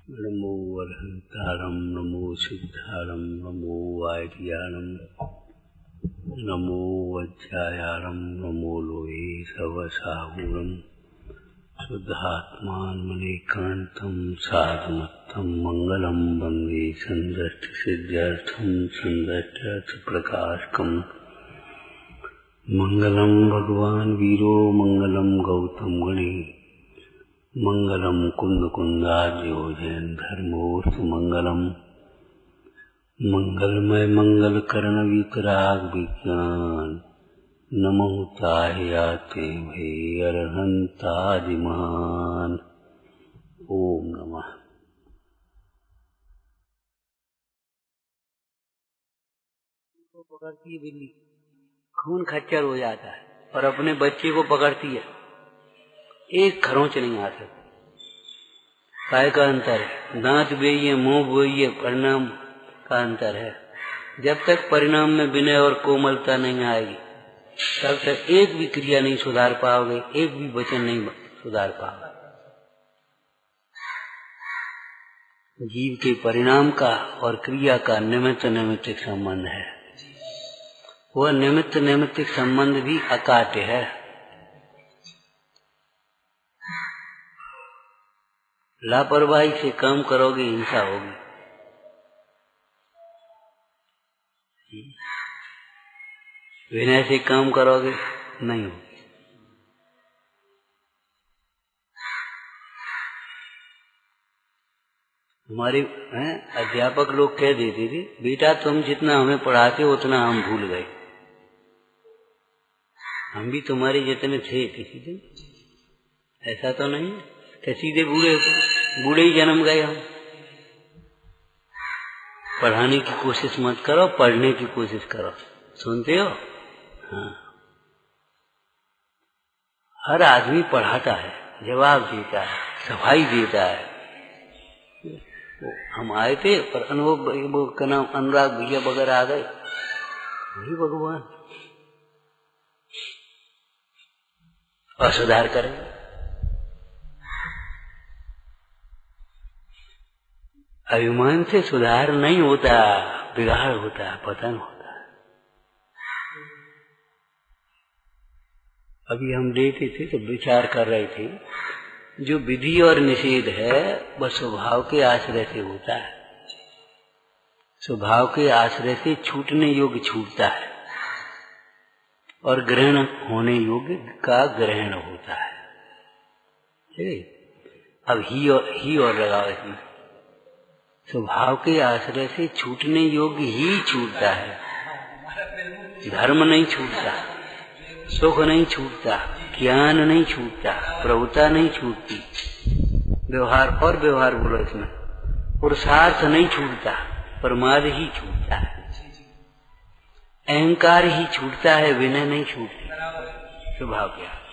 नमो वरहंतारं नमो सिद्धारं नमो वार्याणं नमो वज्रायारं नमो लोहे सवसाहूरं शुद्धात्मानमनेकान्तं साधुमत्तं मंगलं वन्दे सन्दष्टिसिद्ध्यर्थं सन्दष्ट्यर्थप्रकाशकं मंगलं भगवान् वीरो मंगलं गौतम गणे मंगलम कुंदकुंदार्यो जैन धर्मोऽस्तु मंगलम मंगलमय मंगल कर्ण वितराग विज्ञान नमो ताह्याते भे अरहंतादिमान। ओम नमः। पकड़ती है बिल्ली, खून खच्चर हो जाता है और अपने बच्चे को पकड़ती है, एक खरोंच नहीं आ सकती। काय का अंतर है? दांत बेइए, मुंह बोइए, परिणाम का अंतर है। जब तक परिणाम में विनय और कोमलता नहीं आएगी तब तक एक भी क्रिया नहीं सुधार पाओगे, एक भी वचन नहीं सुधार पाओगे। जीव के परिणाम का और क्रिया का निमित्त नैमित्तिक संबंध है। वह निमित्त नैमित्तिक संबंध भी अकाट्य है। लापरवाही से काम करोगे हिंसा होगी, विनय से काम करोगे नहीं होगी। हमारे अध्यापक लोग कह देते थे, बेटा तुम जितना हमें पढ़ाते हो उतना हम भूल गए। हम भी तुम्हारे जितने थे किसी दिन, ऐसा तो नहीं कि सीधे बूढ़े ही जन्म गए हम। पढ़ाने की कोशिश मत करो, पढ़ने की कोशिश करो। सुनते हो? हाँ, हर आदमी पढ़ाता है, जवाब देता है, सफाई देता है। हम आए थे पर अनुभव का नाम अनुराग भैया वगैरह आ गए, वही भगवान असुधार करेंगे। अभिमान से सुधार नहीं होता, बिगाड़ होता है, पतन होता है। अभी हम लेते थे तो विचार कर रहे थे, जो विधि और निषेध है वह स्वभाव के आश्रय से होता है। स्वभाव के आश्रय से छूटने योग्य छूटता है और ग्रहण होने योग्य का ग्रहण होता है। अब ही और लगाओ इसमें। स्वभाव के आश्रय से छूटने योग्य ही छूटता है। धर्म नहीं छूटता, सुख नहीं छूटता, ज्ञान नहीं छूटता, प्रभुता नहीं छूटती। व्यवहार बोलो इसमें। पुरुषार्थ नहीं छूटता, प्रमाद ही छूटता है। अहंकार ही छूटता है, विनय नहीं छूटती। स्वभाव क्या?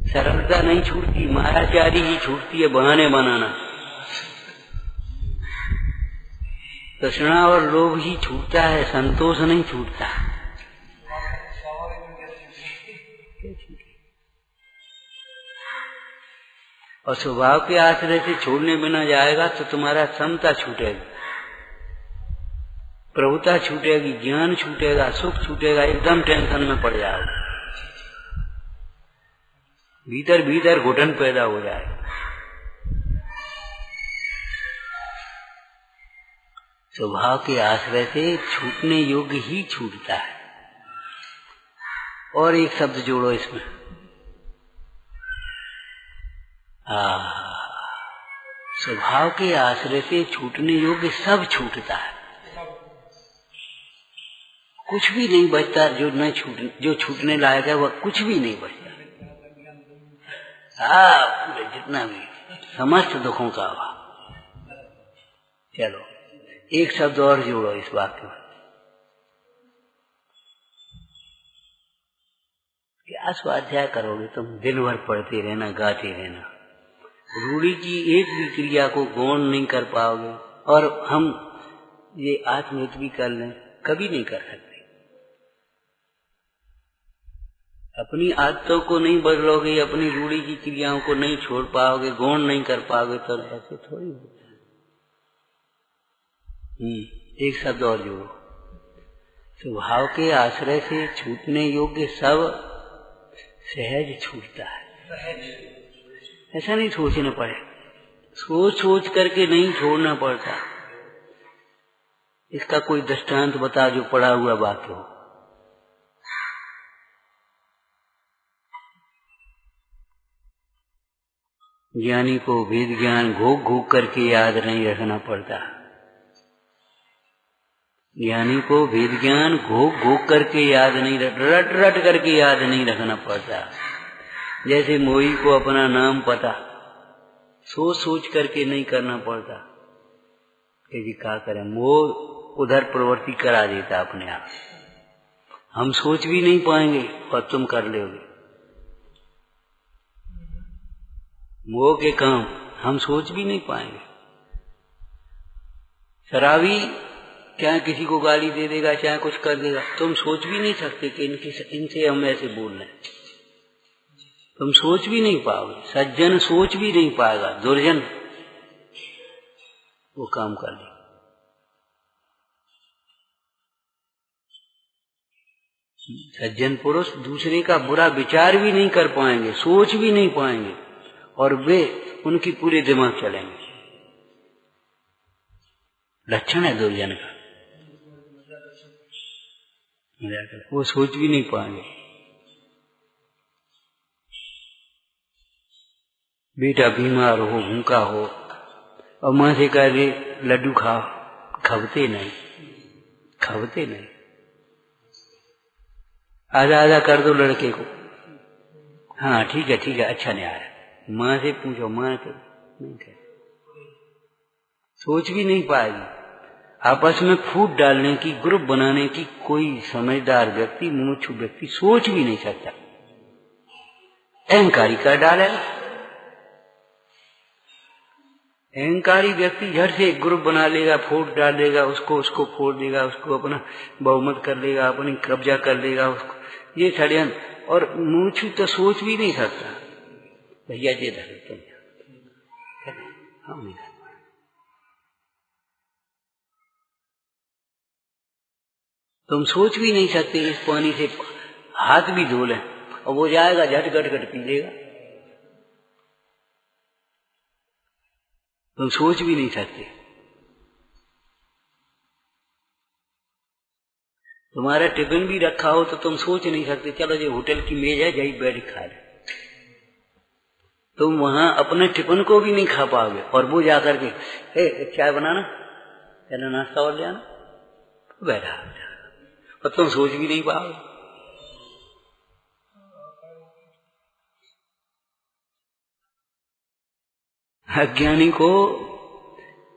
सरलता नहीं छूटती, मायाचारी ही छूटती है, बहाने बनाना। तृष्णा और लोभ ही छूटता है, संतोष नहीं छूटता। और स्वभाव के आश्रय से छोड़ने बिना जाएगा तो तुम्हारा समता छूटेगी, प्रभुता छूटेगी, ज्ञान छूटेगा, सुख छूटेगा, एकदम टेंशन में पड़ जाओगे। भीतर भीतर घुटन पैदा हो जाएगा। स्वभाव के आश्रय से छूटने योग्य ही छूटता है। और एक शब्द जोड़ो इसमें, स्वभाव के आश्रय से छूटने योग्य सब छूटता है। कुछ भी नहीं बचता जो छूटने लायक है, वह कुछ भी नहीं बचता। जितना भी समस्त दुखों का अभाव। चलो एक शब्द और जोड़ो इस वाक्य में। क्या स्वाध्याय करोगे तुम? दिन भर पढ़ते रहना, गाते रहना। रूढ़ी की एक भी क्रिया को गौण नहीं कर पाओगे। और हम ये आत्महित भी कर लें, कभी नहीं कर सकते। अपनी आदतों को नहीं बदलोगे, अपनी रूढ़ी की क्रियाओं को नहीं छोड़ पाओगे, गौण नहीं कर पाओगे, तो ऐसे थोड़ी होता है। एक शब्द और जोड़ो, स्वभाव के आश्रय से छूटने योग्य सब सहज छूटता है। ऐसा नहीं सोचना पड़े, सोच सोच करके नहीं छोड़ना पड़ता। इसका कोई दृष्टांत बता जो पड़ा हुआ बात हो। ज्ञानी को वेद ज्ञान घोक घोक करके याद नहीं रखना पड़ता। ज्ञानी को वेद ज्ञान घोक घोक करके याद नहीं, रट रट करके याद नहीं रखना पड़ता। जैसे मोही को अपना नाम पता सोच सोच करके नहीं करना पड़ता कि जी क्या करें, मोह उधर प्रवृत्ति करा देता अपने आप। हम सोच भी नहीं पाएंगे और तुम कर लोगे मोह के काम, हम सोच भी नहीं पाएंगे। शराबी क्या किसी को गाली दे देगा, चाहे कुछ कर देगा, तुम सोच भी नहीं सकते कि इनसे हम ऐसे बोल रहे हैं। तुम सोच भी नहीं पाओगे, सज्जन सोच भी नहीं पाएगा, दुर्जन वो काम कर ले। सज्जन पुरुष दूसरे का बुरा विचार भी नहीं कर पाएंगे, सोच भी नहीं पाएंगे, और वे उनकी पूरे दिमाग चलेंगे। लक्षण है दुर्जन का, वो सोच भी नहीं पाएंगे। बेटा बीमार हो, भूखा हो, और मां से कह दे लड्डू खाओ, खबते नहीं, खबते नहीं। आधा आधा कर दो लड़के को, हाँ ठीक है ठीक है, अच्छा नहीं आ रहा। मां से पूछो, मां तो नहीं कहे, सोच भी नहीं पाएगी। आपस में फूट डालने की, ग्रुप बनाने की कोई समझदार व्यक्ति, मुमुक्षु व्यक्ति सोच भी नहीं सकता। अहंकारी कर डालेगा। अहंकारी व्यक्ति झट से ग्रुप बना लेगा, फूट डाल देगा, उसको फोड़ देगा, उसको अपना बहुमत कर लेगा, अपनी कब्जा कर लेगा उसको, ये षड्यंत्र। और मुमुक्षु तो सोच भी नहीं सकता, भैया जी धर तुम हम नहीं कर। तुम सोच भी नहीं सकते इस पानी से हाथ भी धो लें और वो जाएगा झट घट घट पी लेगा। तुम सोच भी नहीं सकते। तुम्हारा टिफिन भी रखा हो तो तुम सोच नहीं सकते चलो ये होटल की मेज है यही बैठ खा ले। तुम वहां अपने टिफिन को भी नहीं खा पाओगे, और वो जाकर के चाय बनाना, कहना नाश्ता और ले आना, बैठा, और तुम सोच भी नहीं पाओगे। अज्ञानी को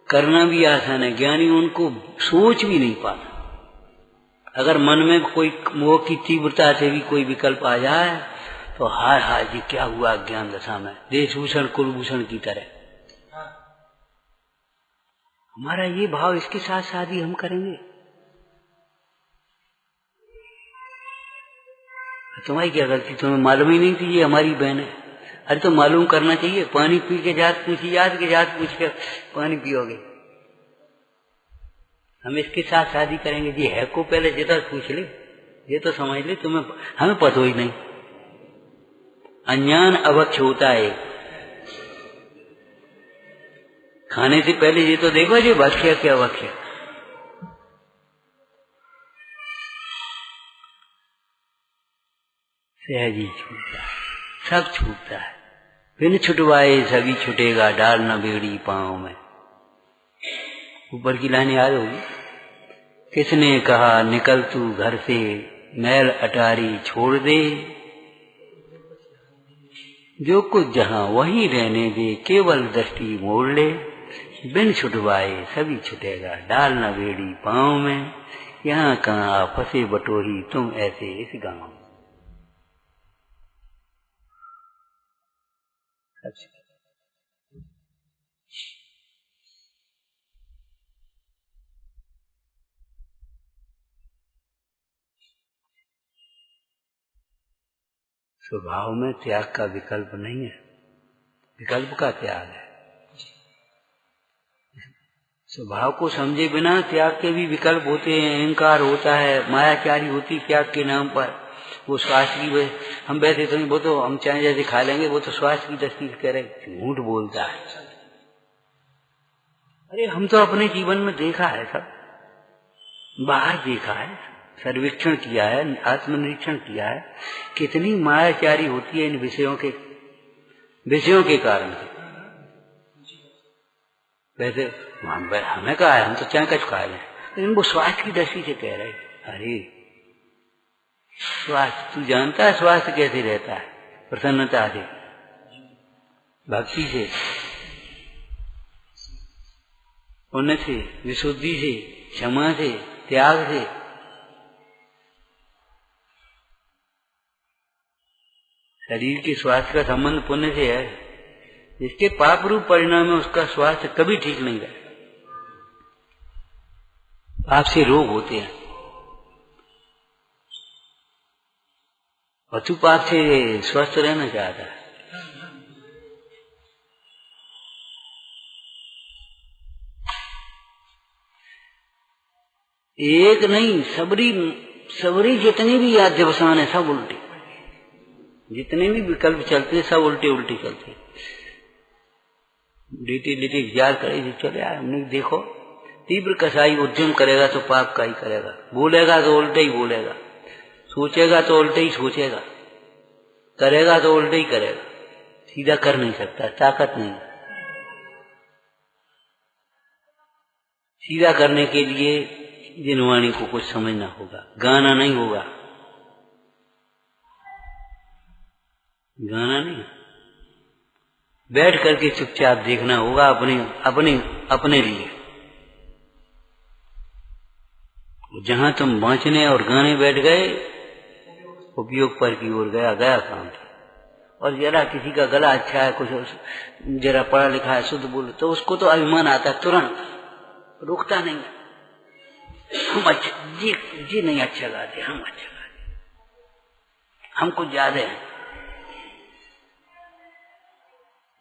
करना भी आसान है, ज्ञानी उनको सोच भी नहीं पाता। अगर मन में कोई मोह की तीव्रता से भी कोई विकल्प आ जाए तो हाय हाय जी क्या हुआ अज्ञान दशा में, देशभूषण कुलभूषण की तरह। हमारा ये भाव, इसके साथ शादी हम करेंगे, तुम्हारी क्या गलती, तुम्हें मालूम ही नहीं थी ये हमारी बहन है। अरे तो मालूम करना चाहिए, पानी पी के जात पूछी, याद के जात पूछ के पानी पियोगे। हम इसके साथ शादी करेंगे जी, है को पहले जितना पूछ ले, ये तो समझ ले, तुम्हें हमें पता ही नहीं। अज्ञान अवक्ष होता है, खाने से पहले ये तो देखो जी भक्ष्य क्या अवक्ष्य। सहज ही छूटता है, सब छूटता है। बिन छुटवाए सभी छूटेगा, डाल न बेड़ी पांव में। ऊपर की लाइन याद होगी, किसने कहा निकल तू घर से, मैल अटारी छोड़ दे, जो कुछ जहां वहीं रहने दे, केवल दृष्टि मोड़ ले। बिन छुटवाए सभी छुटेगा, डाल न बेड़ी पांव में। यहाँ कहाँ फंसे बटोही तुम ऐसे इस गांव में। अच्छा। स्वभाव में त्याग का विकल्प नहीं है, विकल्प का त्याग है। स्वभाव को समझे बिना त्याग के भी विकल्प होते हैं, अहंकार होता है, मायाचारी होती त्याग के नाम पर। वो स्वास्थ्य की, हम वैसे तो नहीं, वो तो हम चाहे जैसे खा लेंगे, वो तो स्वास्थ्य की दृष्टि से कह रहे, झूठ बोलता है। अरे हम तो अपने जीवन में देखा है, सब बाहर देखा है, सर्वेक्षण किया है, आत्मनिरीक्षण किया है, कितनी मायाचारी होती है इन विषयों के कारण से। वैसे हमें कहा है, हम तो चाहे कछ खा लें, लेकिन वो स्वास्थ्य की दृष्टि से कह रहे। अरे स्वास्थ्य, तू जानता है स्वास्थ्य कैसे रहता है? प्रसन्नता से, भक्ति से, पुण्य से, विशुद्धि से, क्षमा से, त्याग से। शरीर के स्वास्थ्य का संबंध पुण्य से है। जिसके पाप रूप परिणाम है उसका स्वास्थ्य कभी ठीक नहीं रहेगा। पाप से रोग होते हैं, और तू पाप से स्वस्थ रहना चाहता है। एक नहीं, सबरी जितनी भी याद्यवसान है सब उल्टे, जितने भी विकल्प चलते सब उल्टे उल्टे चलते। डीटी विचार करे चले आए, हमने देखो तीव्र कसाई उद्यम करेगा तो पाप का ही करेगा, बोलेगा तो उल्टे ही बोलेगा, सोचेगा तो उल्टे ही सोचेगा, करेगा तो उल्टे ही करेगा, सीधा कर नहीं सकता, ताकत नहीं। सीधा करने के लिए जिनवाणी को कुछ समझना होगा, गाना नहीं होगा, गाना नहीं, बैठ करके चुपचाप देखना होगा अपने लिए। जहां तुम बांचने और गाने बैठ गए, उपयोग पर की ओर गया काम। और जरा किसी का गला अच्छा है, कुछ जरा पढ़ा लिखा है, शुद्ध बोले, तो उसको तो अभिमान आता है, तुरंत रुकता नहीं। हम अच्छा जी नहीं अच्छा गाते, हम अच्छा गाते, हम कुछ ज्यादा है,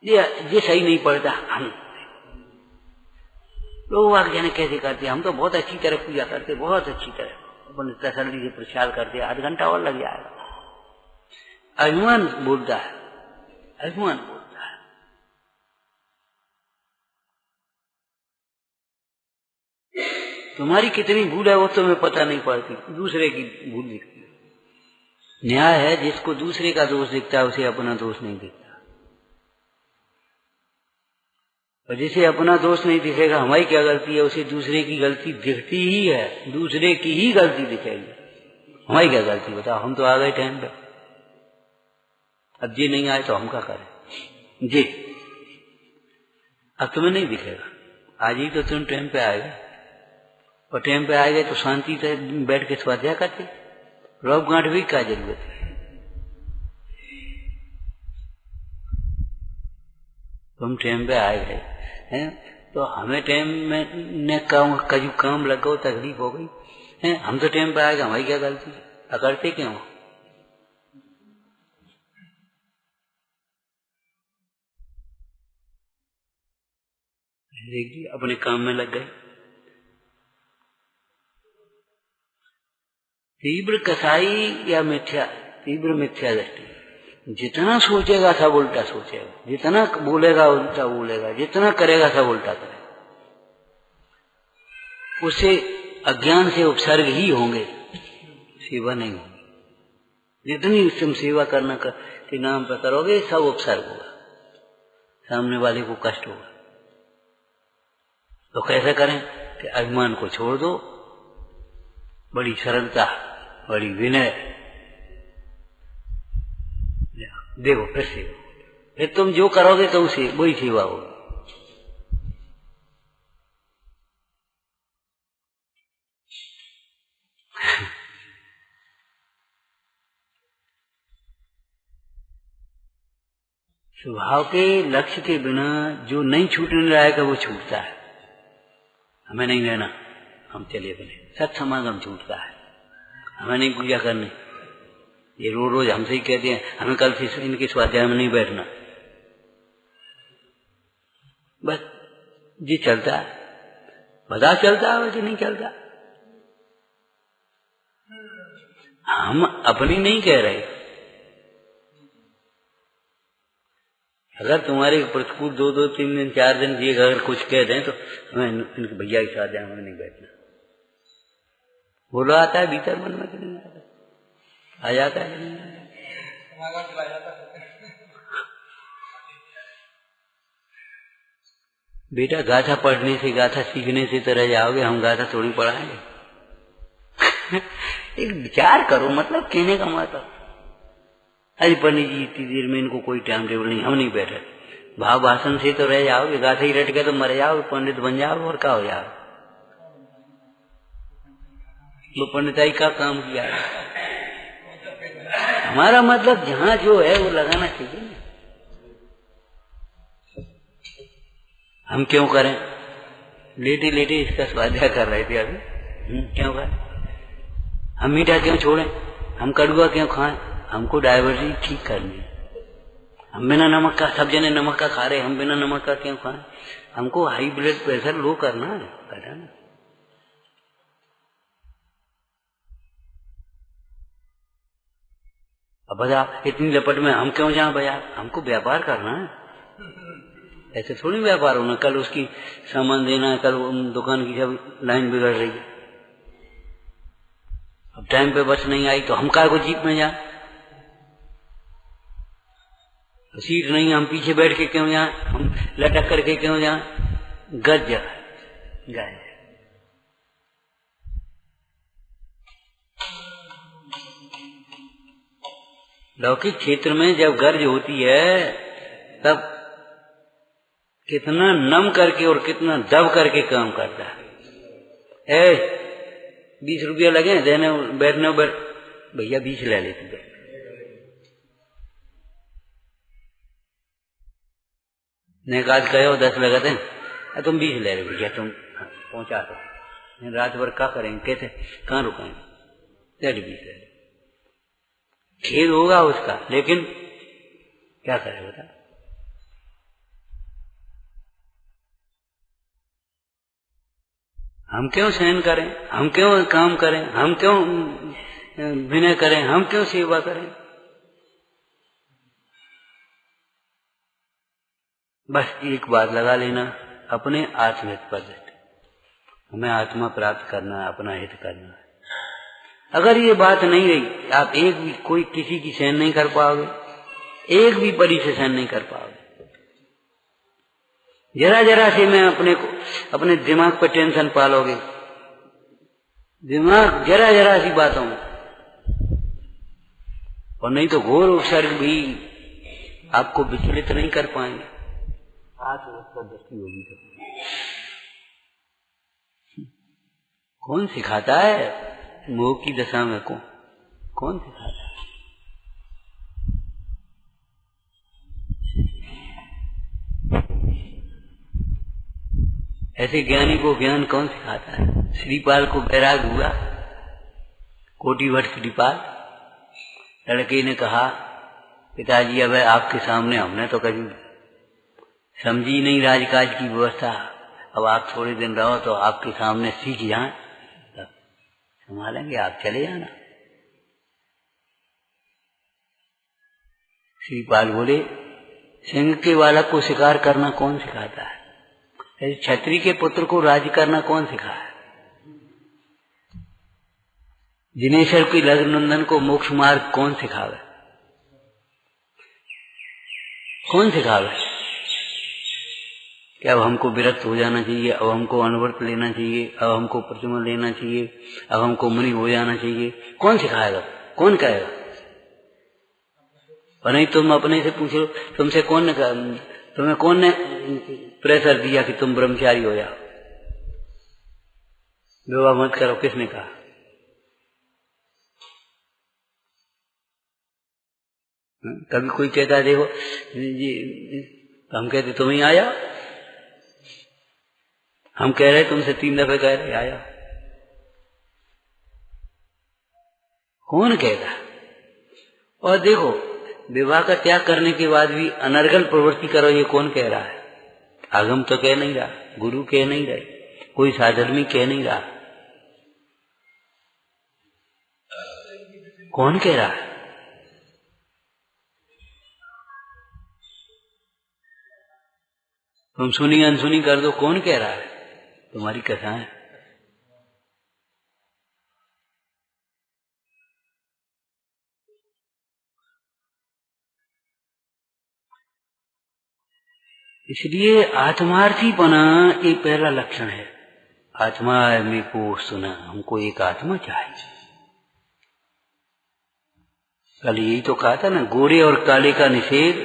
ये सही नहीं पड़ता। हम लोग आगे जाने कैसे करते, हम तो बहुत अच्छी तरह पूजा करते, बहुत अच्छी तरह अपने तसल्ली से प्रचार करते, आध घंटा और लग जाएगा। अभिमान बोलता है, अभिमान बोलता है। तुम्हारी कितनी भूल है वो तुम्हें पता नहीं पड़ती, दूसरे की भूल दिखती है। न्याय है, जिसको दूसरे का दोष दिखता है उसे अपना दोष नहीं दिखता, और जिसे अपना दोष नहीं दिखेगा, हमारी क्या गलती है, उसे दूसरे की गलती दिखती ही है, दूसरे की ही गलती दिखेगी। हमारी क्या गलती बताओ, हम तो आ गए टाइम पे, अब जी नहीं आए तो हम क्या करें जी। अब तुम्हें नहीं दिखेगा, आज ही तो तुम टाइम पे आए गए, और टाइम पे आ गए तो शांति से बैठ के स्वाध्याय करते, रौब गांठ भी क्या जरूरत है। तुम टाइम पे आए गए हैं तो हमें टाइम में न काम लगा, तकलीफ हो गई है, हम तो टाइम पे आए गए, हमारी क्या गलती, अकड़ते क्यों? देखिए अपने काम में लग गए। तीव्र कसाई या मिथ्या, तीव्र मिथ्या दृष्टि, जितना सोचेगा सब उल्टा सोचेगा, जितना बोलेगा उल्टा बोलेगा, जितना करेगा सब उल्टा करेगा। उसे अज्ञान से उपसर्ग ही होंगे, सेवा नहीं होगी। जितनी तुम सेवा करना के नाम पर करोगे सब उपसर्ग होगा, सामने वाले को कष्ट होगा। तो कैसे करें कि अभिमान को छोड़ दो, बड़ी सरलता, बड़ी विनय, देखो फिर तुम जो करोगे तो उसे वही सेवा होगी। स्वभाव के लक्ष्य के बिना जो नहीं छूटने रहेगा वो छूटता है। हमें नहीं रहना, हम चले बने, सत समागम छूटता है, हमें नहीं पूजा करनी, ये रोज हमसे ही कहते हैं हमें कल से इनके स्वाध्याय में नहीं बैठना। बस जी चलता है, पता चलता है वैसे नहीं चलता। हम अपनी नहीं कह रहे। अगर तुम्हारे प्रतिकूल 2-2, 3 दिन 4 दिन ये अगर कुछ कह दें तो हमें इनके भैया के साथ हमें नहीं बैठना। बोलो आता है भीतर मन में कि नहीं आता? आ जाता है कि नहीं? बेटा गाथा पढ़ने से, गाथा सीखने से तो रह जाओगे, हम गाथा थोड़ी पढ़ाएंगे। एक विचार करो, मतलब कहने का मतलब। अरे पंडित जी इतनी देर में इनको कोई टाइम टेबल नहीं, हम नहीं बैठे। भाव भाषण से तो रह जाओगे, गाथा ही रट गए तो मर जाओगे, पंडित बन जाओगे और क्या हो जाओगे। वो पंडिताई का काम किया है। हमारा मतलब जहाँ जो है वो लगाना चाहिए ना। हम क्यों करें? लेटे लेटे इसका स्वाध्याय कर रहे थे अभी। क्यों करें? हम मीठा क्यों छोड़ें? हम कड़ुआ क्यों खाएं? हमको डायवर्सिटी ठीक करनी है। हम बिना नमक का, सब जने नमक का खा रहे, हम बिना नमक का क्यों खाएं? हमको हाई ब्लड प्रेशर लो करना है, घटाना। अब बजा इतनी लपट में हम क्यों जाएं बाजार? हमको व्यापार करना है। ऐसे थोड़ी व्यापार होना। कल उसकी सामान देना है, कल दुकान की सब लाइन बिगड़ रही है। अब टाइम पे बस नहीं आई तो हम काय को जीप में जाए? तो सीट नहीं, हम पीछे बैठ के क्यों जाए? हम लटक करके क्यों जाए? गज गाय लौकिक क्षेत्र में जब गर्ज होती है तब कितना नम करके और कितना दब करके काम करता है। 20 रुपया लगे देने बैठने भैया 20 ले लेती है। नेकाज कहे 10 लगाते हैं, तुम 20 ले रहे भैया, तुम पहुंचा दो। रात भर क्या करेंगे? कहते कहाँ रुकाएंगे? 20 ले। खेद होगा उसका, लेकिन क्या करे बता। हम क्यों सहन करें? हम क्यों काम करें? हम क्यों विनय करें? हम क्यों सेवा करें? बस एक बात लगा लेना, अपने आत्महित पर दृष्टि। हमें आत्मा प्राप्त करना है, अपना हित करना है। अगर ये बात नहीं रही, आप एक भी कोई किसी की सहन नहीं कर पाओगे, एक भी परी से सहन नहीं कर पाओगे। जरा जरा से मैं अपने दिमाग पर टेंशन पालोगे, दिमाग जरा जरा सी बातों में, और नहीं तो घोर उपसर्ग भी आपको विचलित नहीं कर पाएंगे। आत्मनिर्भर दृष्टि होगी तो कौन सिखाता है? मोह की दशा में कौन सिखाता है? ऐसे ज्ञानी को ज्ञान कौन सिखाता है? श्रीपाल को बैराग हुआ, कोटिभट्ट श्रीपाल। लड़के ने कहा पिताजी अब आपके सामने हमने तो कभी समझी नहीं राजकाज की व्यवस्था, अब आप थोड़े दिन रहो तो आपके सामने सीख जाएं, तब संभालेंगे, आप चले जाना। श्रीपाल बोले सिंह के बालक को शिकार करना कौन सिखाता है? ऐसे क्षत्रिय के पुत्र को राज्य करना कौन सिखाया? जिनेश्वर की लग्ननंदन को मोक्ष मार्ग कौन सिखावे? कौन सिखावे कि अब हमको विरक्त हो जाना चाहिए, अब हमको अनुव्रत लेना चाहिए, अब हमको प्रतिमा लेना चाहिए, अब हमको मुनि हो जाना चाहिए? कौन सिखाएगा? कौन कहेगा? और नहीं तुम अपने से पूछो, तुम्हें कौन ने प्रेशर दिया कि तुम ब्रह्मचारी हो जाओ, विवाह मत करो? किसने कहा? कभी कोई कहता है देखो जी, तो हम कहते तुम ही आया। हम कह रहे तुमसे 3 दफे कह रहे आया। कौन कहता? और देखो, विवाह का त्याग करने के बाद भी अनर्गल प्रवृत्ति करो, ये कौन कह रहा है? आगम तो कह नहीं रहा, गुरु कह नहीं रहे, कोई साधर्मी कह नहीं रहा, कौन कह रहा है? तुम सुनी अनसुनी कर दो, कौन कह रहा है? तुम्हारी कथाएं। इसलिए आत्मार्थीपना एक पहला लक्षण है। आत्मा में को सुना, हमको एक आत्मा चाहिए। कल यही तो कहा था ना, गोरे और काले का निषेध।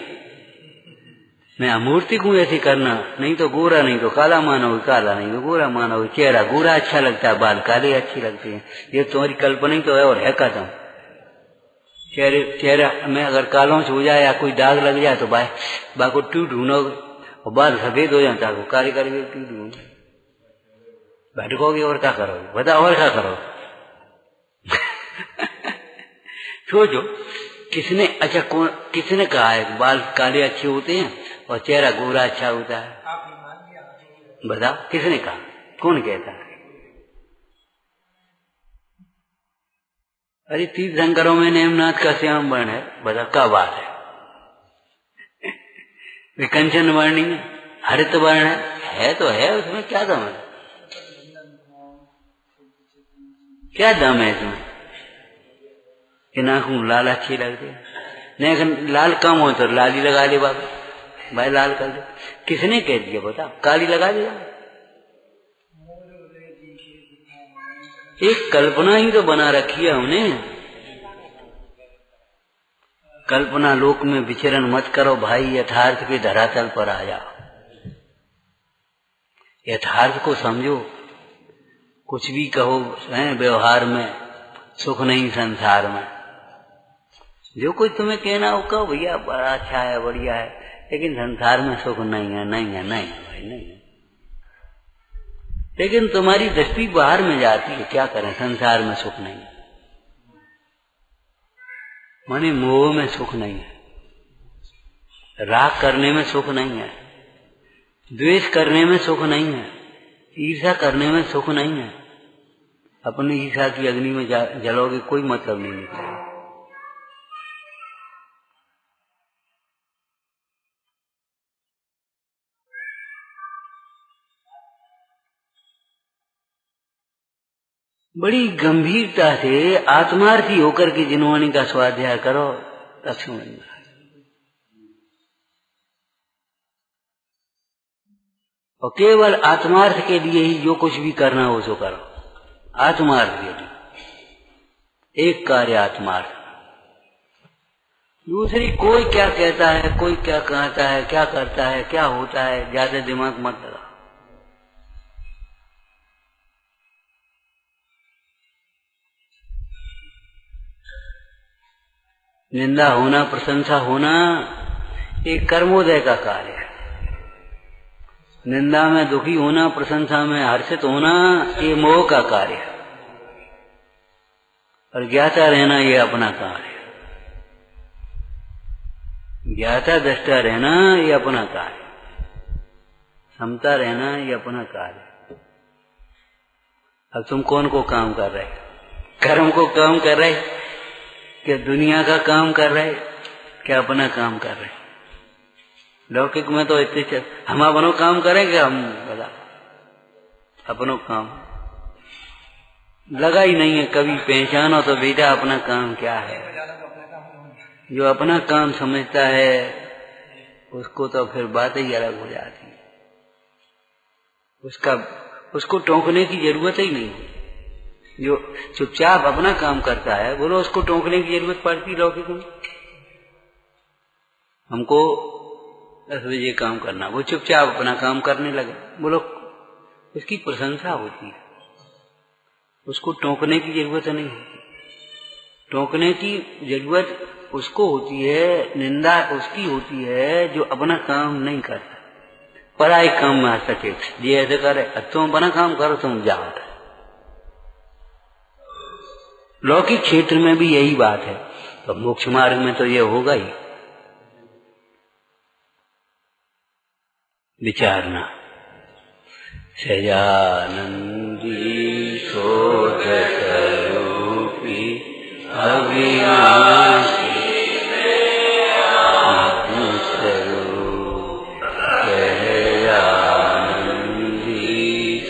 मैं अमूर्तिक हूं ऐसे करना, नहीं तो गोरा नहीं तो काला मानोगे, काला नहीं तो गोरा मानोगे। चेहरा गोरा अच्छा लगता है, बाल काले अच्छे लगते हैं, ये तुम्हारी कल्पना ही तो है और है खत्म। चेहरा में अगर कालों से हो जाए या कोई दाग लग जाए तो बा को ट्यूब ढूंढोगे, और बाल सफेद हो जाता है, काले काले ट्यूब ढूंढोगे, भटकोगे और क्या करोगे? बताओ, और क्या करोगे? सोचो, किसने अच्छा किसने कहा है बाल काले अच्छे होते हैं और चेहरा गोरा अच्छा होता है? बताओ, किसने कहा? कौन कहता है? अरे तीर्थंकरों में नेमनाथ का श्याम वर्ण है, बताओ क्या बात है? वे कंचन वर्णी है, हरित वर्ण है तो है, उसमें क्या दम है? क्या दम है इसमें? कि नाखून लाल अच्छे लगते हैं, नहीं लाल कम हो तो लाली लगा ले बाबा, भाई लाल कर दे। किसने कह दिया बताओ? काली लगा दिया। एक कल्पना ही तो बना रखी है उन्हें। कल्पना लोक में विचरण मत करो भाई, यथार्थ के धरातल पर आ जाओ, यथार्थ को समझो। कुछ भी कहो है व्यवहार में, सुख नहीं संसार में। जो कुछ तुम्हें कहना हो कहो भैया, बड़ा अच्छा है, बढ़िया है, लेकिन संसार में सुख नहीं है, नहीं है, नहीं है भाई, नहीं है। लेकिन तुम्हारी दृष्टि बाहर में जाती है, क्या करें? संसार में सुख नहीं है, माने मोह में सुख नहीं है, राग करने में सुख नहीं है, द्वेष करने में सुख नहीं है, ईर्ष्या करने में सुख नहीं है। अपनी ईर्ष्या की अग्नि में जलोगे, कोई मतलब नहीं निकलेगा। बड़ी गंभीरता से आत्मार्थी होकर के जिनवाणी का स्वाध्याय करो, तब समझ में आए। और केवल आत्मार्थ के लिए ही जो कुछ भी करना हो सो करो, आत्मार्थ के लिए। एक कार्य आत्मार्थ, दूसरी कोई क्या कहता है, कोई क्या कहता है, क्या करता है, क्या होता है, ज्यादा दिमाग मत लगा। निंदा होना, प्रशंसा होना, एक कर्मोदय का कार्य है। निंदा में दुखी होना, प्रशंसा में हर्षित होना, ये मोह का कार्य है। और ज्ञाता रहना ये अपना कार्य है। ज्ञाता दृष्टा रहना ये अपना कार्य, समता रहना ये अपना कार्य। अब तुम कौन को काम कर रहे? कर्म को काम कर रहे, क्या दुनिया का काम कर रहे, क्या अपना काम कर रहे? लौकिक में तो इतने हम अपनों काम करेंगे, हम बता अपनों काम लगा ही नहीं है। कभी पहचानो तो बेटा अपना काम क्या है। जो अपना काम समझता है उसको तो फिर बात ही अलग हो जाती है, उसको टोकने की जरूरत ही नहीं है। जो चुपचाप अपना काम करता है, बोलो उसको टोकने की जरूरत पड़ती लौकिक में? हमको 10 बजे काम करना, वो चुपचाप अपना काम करने लगे, बोलो उसकी प्रशंसा होती है, उसको टोकने की जरूरत नहीं होती। टोकने की जरूरत उसको होती है, निंदा उसकी होती है जो अपना काम नहीं करता, पराये काम में हस्तक्षेप। ये ऐसे करे, तुम अपना काम करो, तुम जाओ। लौकिक क्षेत्र में भी यही बात है। तो मोक्ष मार्ग में तो ये होगा ही विचारना। सहजानंदी शोध स्वरूपी अविनाशी स्वरूप सहजानंदी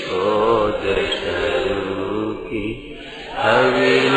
शोध स्वरूपी अविनाशी